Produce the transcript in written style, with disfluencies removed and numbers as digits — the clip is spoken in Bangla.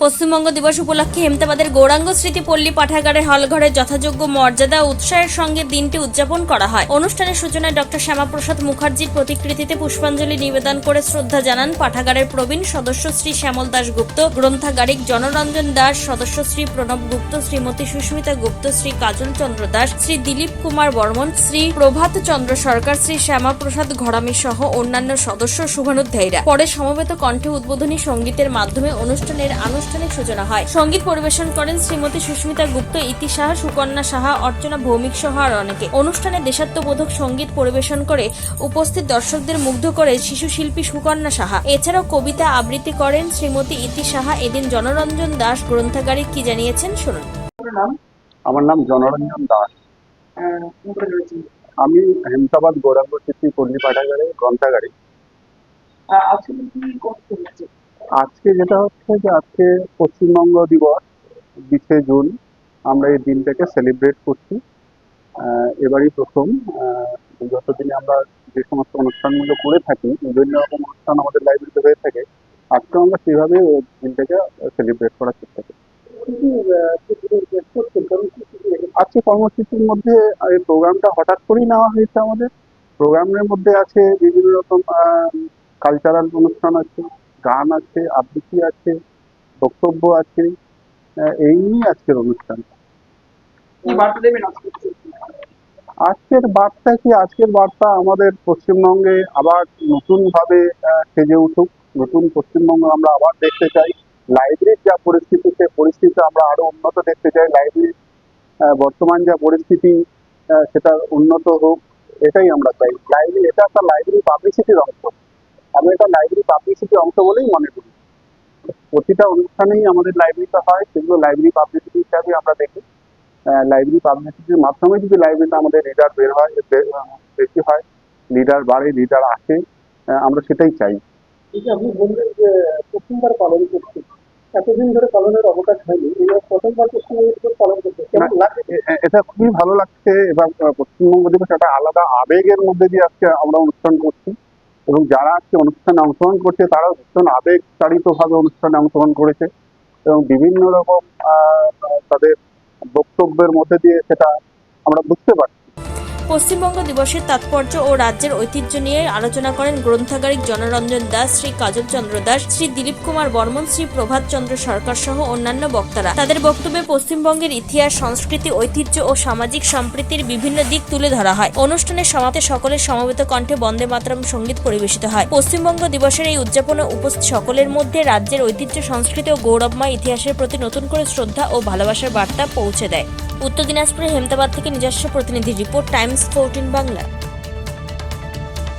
পশ্চিমবঙ্গ দিবস উপলক্ষে হেমতাবাদের গৌরাঙ্গ স্মৃতি পল্লী পাঠাগারের হলঘরে যথাযোগ্য মর্যাদা ও উৎসাহের সঙ্গে দিনটি উদযাপন করা হয়। অনুষ্ঠানের সূচনায় ডক্টর শ্যামাপ্রসাদ মুখার্জির প্রতিকৃতিতে পুষ্পাঞ্জলি নিবেদন করে শ্রদ্ধা জানান পাঠাগারের প্রবীণ সদস্য শ্রী শ্যামল দাস গুপ্ত, গ্রন্থাগারিক জনরঞ্জন দাস, সদস্য শ্রী প্রণব গুপ্ত, শ্রীমতী সুস্মিতা গুপ্ত, শ্রী কাজল চন্দ্র দাস, শ্রী দিলীপ কুমার বর্মন, শ্রী প্রভাত চন্দ্র সরকার, শ্রী শ্যামাপ্রসাদ ঘরামি সহ অন্যান্য সদস্য শুভানুধ্যায়ীরা। পরে সমবেত কণ্ঠে উদ্বোধনী সঙ্গীতের মাধ্যমে অনুষ্ঠানের আনুষ্ঠানিক সূচনা হয়। সঙ্গীত পরিবেশন করেন শ্রীমতী সুস্মিতা গুপ্ত, ইতি সাহা, সুকন্যা সাহা, অর্চনা ভৌমিক সহ আর অনেকে। অনুষ্ঠানে দেশাত্মবোধক সঙ্গীত পরিবেশন করে উপস্থিত দর্শকদের মুগ্ধ করে শিশু শিল্পী সুকন্যা সাহা। এছাড়াও কবিতা আবৃত্তি করেন শ্রীমতী ইতি সাহা। এদিন জনরঞ্জন দাস গ্রন্থাগারিক কি জানিয়েছেন শুনুন। আমার নাম জনরঞ্জন দাস। আমি হেমতাবাদ গৌরাঙ্গ স্মৃতি পল্লী পাঠাগারে গ্রন্থাগারিক। আজকে যেটা হচ্ছে যে আজকে পশ্চিমবঙ্গ দিবস 20শে জুন, আমরা এই দিনটাকে সেলিব্রেট করছি। এবারই প্রথম। যতদিনে আমরা যে সমস্ত অনুষ্ঠানগুলো করে থাকি, বিভিন্ন রকম অনুষ্ঠান আমাদের লাইব্রেরিতে হয়ে থাকে, আজকে আমরা সেভাবে ওই দিনটাকে সেলিব্রেট করার চেষ্টা করি। আজকে কর্মসূচির মধ্যে এই প্রোগ্রামটা হঠাৎ করেই নেওয়া হয়েছে। আমাদের প্রোগ্রামের মধ্যে আছে বিভিন্ন রকম কালচারাল অনুষ্ঠান আছে, গান আছে, আবৃত্তি আছে, বক্তব্য আছে। এই নিয়ে আজকের অনুষ্ঠান। আজকের বার্তা কি? আজকের বার্তা আমাদের পশ্চিমবঙ্গে আবার নতুন ভাবে সেজে উঠুক, নতুন পশ্চিমবঙ্গ আমরা আবার দেখতে চাই। লাইব্রেরির যা পরিস্থিতি, সে পরিস্থিতি আমরা আরো উন্নত দেখতে চাই। লাইব্রেরির বর্তমান যা পরিস্থিতি, সেটা উন্নত হোক, এটাই আমরা চাই। লাইব্রেরি এটা একটা লাইব্রেরি পাবলিসিটির অংশ। আমি এটা লাইব্রেরি পাবলিসিটির অংশ বলেই মনে করি। প্রতিটা অনুষ্ঠানেই আমাদের লাইব্রেরিতে হয়, সেগুলো লাইব্রেরি পাবলিসিটি হিসাবে আমরা দেখি। লাইব্রেরি পাবলিসিটির মাধ্যমে যদি লাইব্রেরিতে আমাদের রিডার বের হয়, বেশি হয়, লিডার বাড়ে, লিডার আসে, আমরা সেটাই চাই। আপনি বললেন যে প্রথমবার পালন করছি, এতদিন ধরে পালনের অবকাশ হয়নি, এই প্রথমবার পশ্চিমবঙ্গ পালন করছে, কেমন লাগে? এটা খুবই ভালো লাগছে। এবার পশ্চিমবঙ্গ দিবস একটা আলাদা আবেগের মধ্যে দিয়ে আজকে আমরা অনুষ্ঠান করছি, এবং যারা আজকে অনুষ্ঠানে অংশগ্রহণ করছে তারাও ভীষণ আবেগ তাড়িত ভাবে অনুষ্ঠানে অংশগ্রহণ করেছে, এবং বিভিন্ন রকম তাদের বক্তব্যের মধ্যে দিয়ে সেটা আমরা বুঝতে পারছি। পশ্চিমবঙ্গ দিবসের তাৎপর্য ও রাজ্যের ঐতিহ্য নিয়ে আলোচনা করেন গ্রন্থাগারিক জনরঞ্জন দাস, শ্রী কাজল চন্দ্র দাস, শ্রী দিলীপ কুমার বর্মন, শ্রী প্রভাত চন্দ্র সরকার সহ অন্যান্য বক্তারা। তাদের বক্তব্যে পশ্চিমবঙ্গের ইতিহাস, সংস্কৃতি, ঐতিহ্য ও সামাজিক সম্প্রীতির বিভিন্ন দিক তুলে ধরা হয়। অনুষ্ঠানের সমাপ্তে সকলের সমবেত কণ্ঠে বন্দে মাতরম সঙ্গীত পরিবেশিত হয়। পশ্চিমবঙ্গ দিবসের এই উদযাপনে উপস্থিত সকলের মধ্যে রাজ্যের ঐতিহ্য, সংস্কৃতি ও গৌরবময় ইতিহাসের প্রতি নতুন করে শ্রদ্ধা ও ভালোবাসার বার্তা পৌঁছে দেয়। উত্তর দিনাজপুরের হেমতাবাদ থেকে নিজস্ব প্রতিনিধি রিপোর্ট, টাইমস 14 বাংলা।